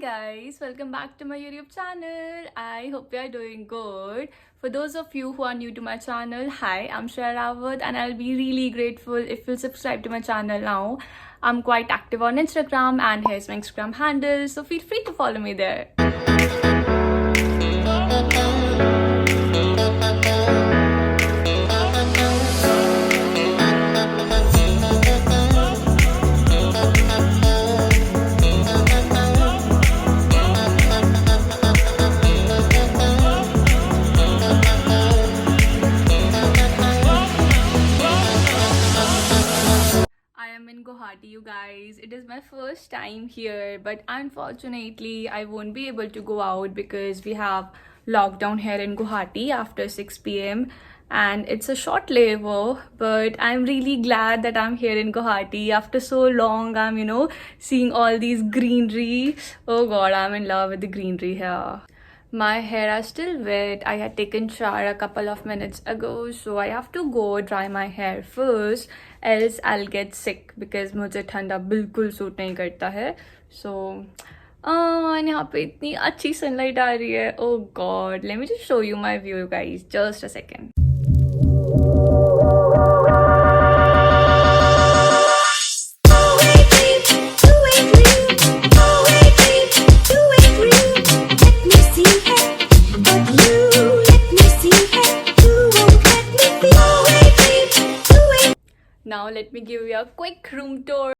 guys, welcome back to my YouTube channel. I hope you are doing good. For those of you who are new to my channel, hi, I'm Shreya Rawat and I'll be really grateful if you'll subscribe to my channel now. I'm quite active on Instagram and here's my Instagram handle, so feel free to follow me there. I am in Guwahati, you guys. It is my first time here, but unfortunately, I won't be able to go out because we have lockdown here in Guwahati after 6 p.m. and it's a short layover. But I'm really glad that I'm here in Guwahati after so long. I'm seeing all these greenery. Oh god, I'm in love with the greenery here. My hair are still wet. I had taken shower a couple of minutes ago, so I have to go dry my hair first, else I'll get sick because मुझे ठंडा बिल्कुल suit नहीं करता है. So यहाँ पे इतनी अच्छी सनलाइट आ रही है. Oh God, let me just show you my view, guys. Just a second. Now let me give you a quick room tour.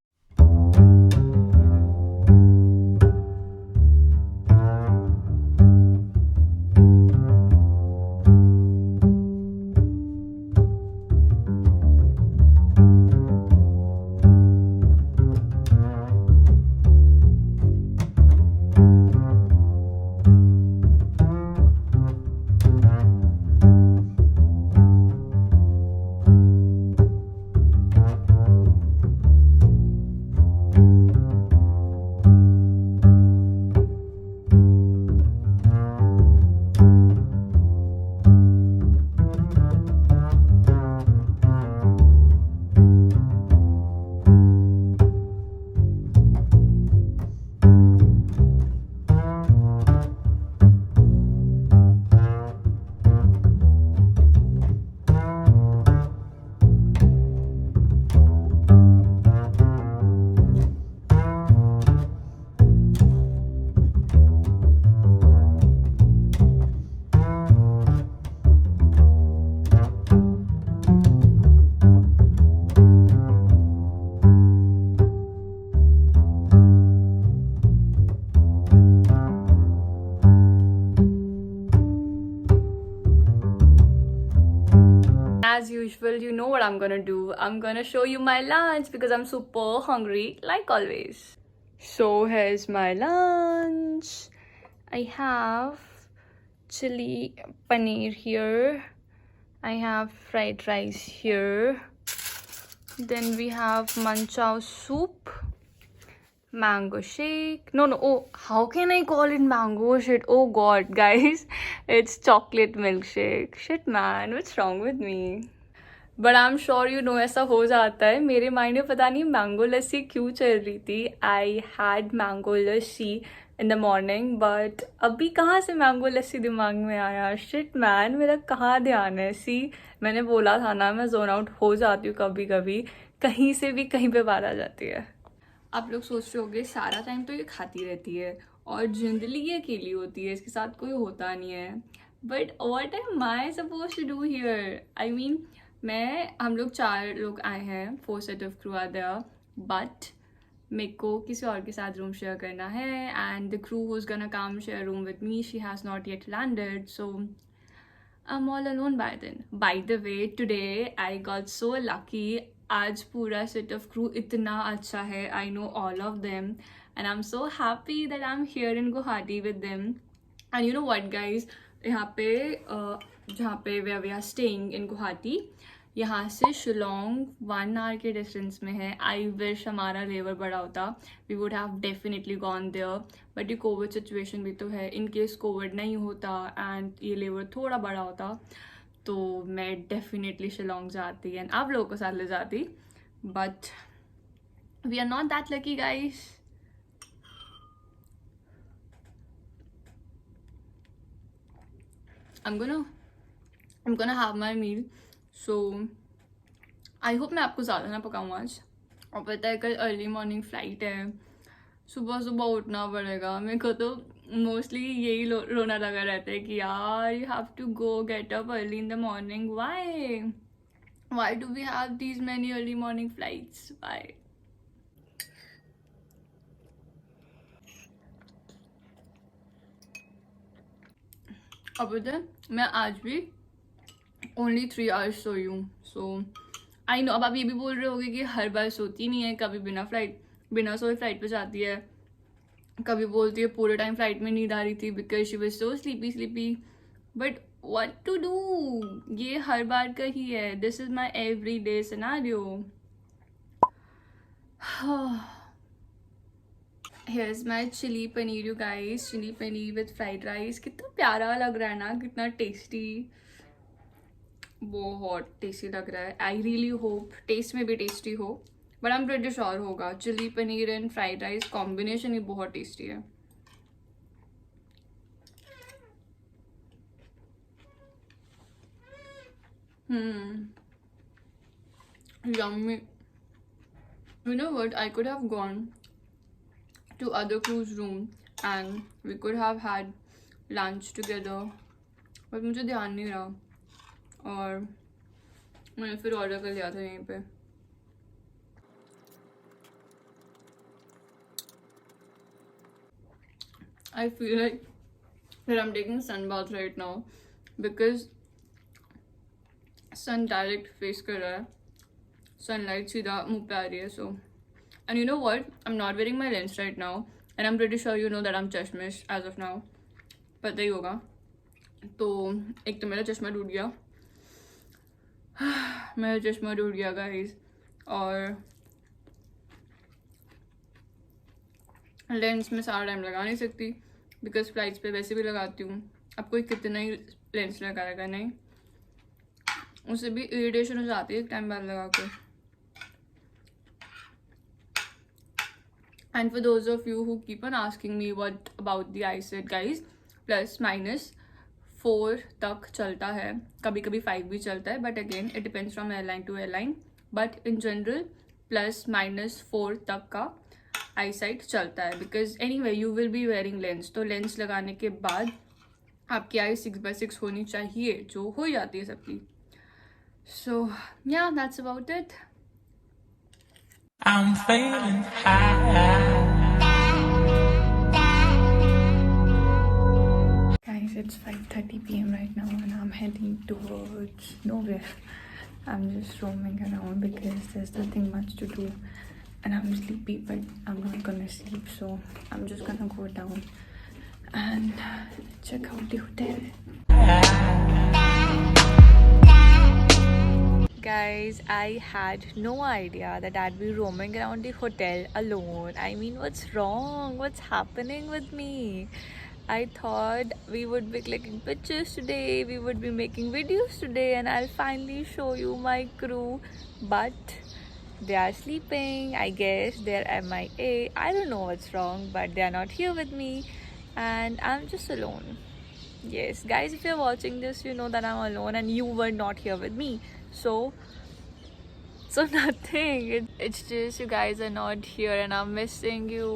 As usual, you know what I'm gonna do. I'm gonna show you my lunch because I'm super hungry, like always. So here's my lunch. I have chili paneer here. I have fried rice here. Then we have manchow soup, mango shake. No. Oh, how can I call it mango shit? Oh god, guys, it's chocolate milkshake. Shit, man, what's wrong with me? But I am sure ऐसा हो जाता है. मेरे mind में पता नहीं mango लस्सी क्यों चल रही थी. I had mango lassi in the morning, but अभी कहाँ से मैंगो लस्सी दिमाग में आया. शिट मैन, मेरा कहाँ ध्यान है. मैंने बोला था ना, मैं जोन आउट हो जाती हूँ कभी कभी. कहीं से भी कहीं पे बात आ जाती है. आप लोग सोच रहे होंगे सारा टाइम तो ये खाती रहती है और जिंदगी ये अकेली होती है, इसके साथ कोई होता नहीं है. But what am I supposed to do here. I mean, हम लोग 4 लोग आए हैं. 4 set of crew are there, but मेरे को किसी और के साथ रूम शेयर करना है. And the crew who's gonna come share room with me, she has not yet landed, so I am all alone by then. By the way, today I got so lucky. आज पूरा set of crew इतना अच्छा है. I know all of them and I am so happy that I am here in Guwahati with them. And you know what guys, यहाँ पे जहाँ पे we are staying in Guwahati, यहाँ से शिलोंग 1 आवर के डिस्टेंस में है. आई विश हमारा लेवर बड़ा होता, we would have definitely gone there. But ये कोविड सिचुएशन भी तो है. इन केस कोविड नहीं होता एंड ये लेवर थोड़ा बड़ा होता तो मैं डेफिनेटली शिलोंग जाती एंड आप लोगों को साथ ले जाती. But we are not that lucky guys. I'm gonna have my meal. So I hope मैं आपको ज़्यादा ना पकाऊँ आज. और पता है कल अर्ली मॉर्निंग फ्लाइट है, सुबह सुबह उठना पड़ेगा मेरे को. तो मोस्टली यही रोना लगा रहता है कि यार you have to go get up early in the morning. Why do we have these many early morning flights? Why? अब पता है मैं आज भी ओनली 3 आवर्स सोई हूँ. सो आई नो. अब आप ये भी बोल रहे होगे कि हर बार सोती नहीं है, कभी बिना सोए फ्लाइट पे जाती है, कभी बोलती है पूरे टाइम फ्लाइट में नींद आ रही थी because she was so sleepy. But what to do, ये हर बार का ही है. This is my every day scenario. Here's my chili paneer, you guys. Chili paneer with fried rice. कितना प्यारा लग रहा है ना, कितना टेस्टी. बहुत टेस्टी लग रहा है. आई रियली होप टेस्ट में भी टेस्टी हो, but I am pretty sure होगा. Chilli paneer and fried rice combination ही बहुत टेस्टी है. Yummy. You know what? I could have gone to other cruise room and we could have had lunch together, but मुझे ध्यान नहीं रहा और मैंने फिर ऑर्डर कर लिया था यहीं पे. I feel like that I'm taking sun bath right now because sun direct face कर रहा है, sunlight सीधा मुंह पे आ रही है. So and you know what? I'm not wearing my lens right now and I'm pretty sure you know that I'm चश्मिश as of now. पता ही होगा. तो एक तो मेरा चश्मा टूट गया. मेरा चश्मा टूट गया गाइस. और लेंस में सारा टाइम लगा नहीं सकती बिकॉज फ्लाइट्स पे वैसे भी लगाती हूँ. अब कोई कितना ही लेंस लगाएगा, नहीं, उससे भी इरिटेशन हो जाती है एक टाइम बाद लगा के. And for those of you who keep on asking me what about the eyesight guys, +- 4 तक चलता है, कभी कभी 5 भी चलता है, but again it depends from airline to airline. But in general +- 4 तक का आईसाइट चलता है because anyway you will be wearing lens. तो लेंस लगाने के बाद आपकी आई 6/6 होनी चाहिए, जो हो जाती है सबकी. सो या that's about it. I'm feeling high. Guys, it's 5:30 p.m. right now and I'm heading towards nowhere. I'm just roaming around because there's nothing much to do and I'm sleepy, but I'm not gonna sleep, so I'm just gonna go down and check out the hotel. Guys, I had no idea that I'd be roaming around the hotel alone. I mean, what's wrong? What's happening with me? I thought we would be clicking pictures today, we would be making videos today, and I'll finally show you my crew. But they are sleeping, I guess. They're MIA. I don't know what's wrong, but they are not here with me, and I'm just alone. Yes, guys, if you're watching this, you know that I'm alone and you were not here with me. So nothing. It's just you guys are not here and I'm missing you.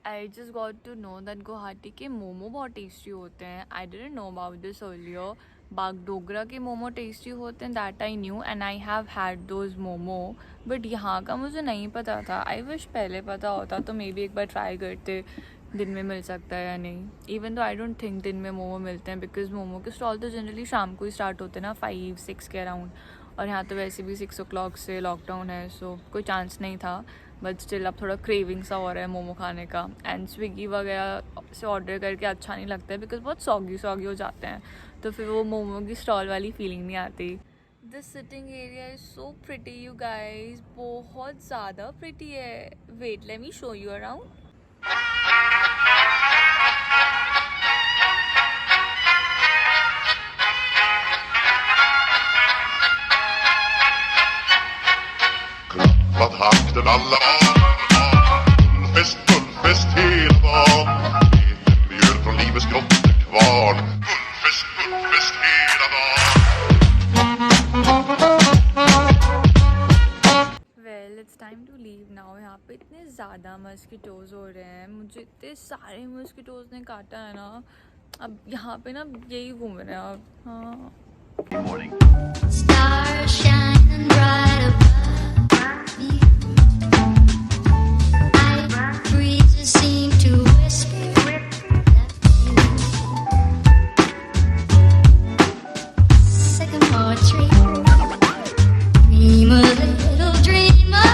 I just got to know that Guwahati के मोमो बहुत tasty होते हैं. I didn't know about this earlier. Bagdogra के momo tasty होते हैं, that I knew and I have had those momo. But यहाँ का मुझे नहीं पता था. I wish पहले पता होता तो मे बी एक बार ट्राई करते, दिन में मिल सकता है या नहीं. इवन तो आई डोंट थिंक दिन में मोमो मिलते हैं बिकॉज मोमो के स्टॉल तो जनरली शाम को ही स्टार्ट होते हैं ना, 5-6 के अराउंड. और यहाँ तो वैसे भी 6 o'clock से लॉकडाउन है, सो कोई चांस नहीं था. बट स्टिल अब थोड़ा क्रेविंग सा हो रहा है मोमो खाने का. एंड स्विगी वगैरह से ऑर्डर करके अच्छा नहीं लगता है बिकॉज बहुत सॉगी हो जाते हैं, तो फिर वो मोमो की स्टॉल वाली फीलिंग नहीं आती. This sitting area is so pretty you guys, बहुत ज़्यादा प्रिटी है. Wait, let me show you around. Vad hakten alla Fullfest hela dagen. Mjöl från livets grottekvarn. Fullfest ज़्यादा मस्किटोज़ हो रहे हैं, मुझे इतने सारे मस्किटोज़ ने काटा है ना. अब यहाँ पे ना यही घूम रहे हैं अब. हाँ. Stars shining bright above me. Night breezes seem to whisper sycamore tree. Dream a little dreamer.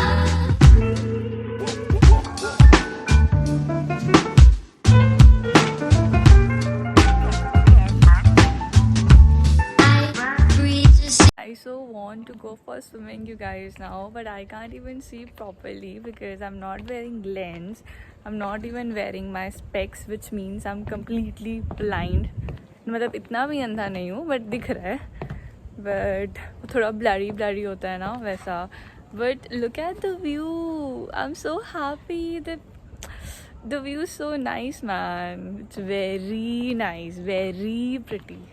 Night breezes. I so want to go for swimming, you guys, now, but I can't even see properly because I'm not wearing lens. I'm not even wearing my specs, which means I'm completely blind. मतलब इतना भी अंधा नहीं हूँ, but दिख रहा है. But थोड़ा blurry होता है ना वैसा. But look at the view. I'm so happy. The view is so nice, man. It's very nice, very pretty.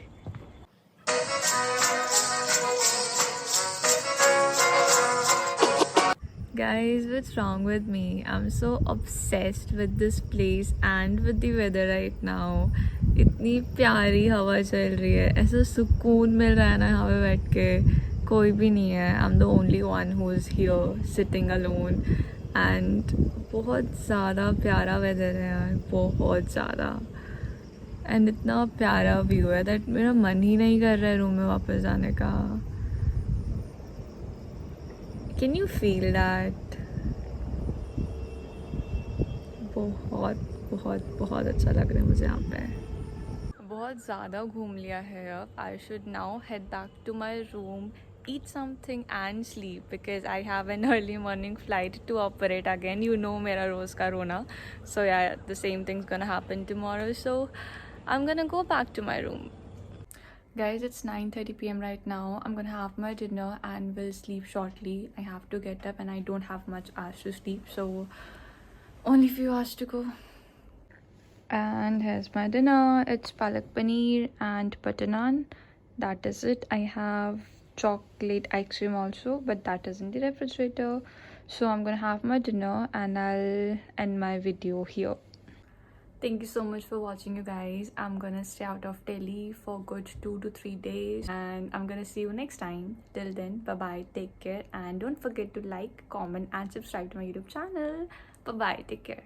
Guys, what's wrong with me? I'm so obsessed with this place and with the weather right now. इतनी प्यारी हवा चल रही है, ऐसा सुकून मिल रहा है ना यहाँ पे बैठ के. कोई भी नहीं है. I'm the only one who is here sitting alone. And बहुत ज़्यादा प्यारा weather है यार, बहुत ज़्यादा. And इतना प्यारा व्यू है that मेरा मन ही नहीं कर रहा है रूम में वापस जाने का. Can you feel that? बहुत अच्छा लग रहा है मुझे यहाँ पे. बहुत ज़्यादा घूम लिया है अब. I should now head back to my room, eat something and sleep because I have an early morning flight to operate again. You know मेरा रोज़ का रोना. So yeah, the same thing's gonna happen tomorrow. So I'm gonna go back to my room. Guys, it's 9:30 p.m. right now. I'm gonna have my dinner and will sleep shortly. I have to get up and I don't have much hours to sleep, so only few hours to go. And here's my dinner. It's palak paneer and butter naan. That is it. I have chocolate ice cream also, but that is in the refrigerator. So I'm gonna have my dinner and I'll end my video here. Thank you so much for watching, you guys. I'm gonna stay out of Delhi for good 2 to 3 days and I'm gonna see you next time. Till then, bye bye, take care, and don't forget to like, comment and subscribe to my YouTube channel. Bye bye, take care.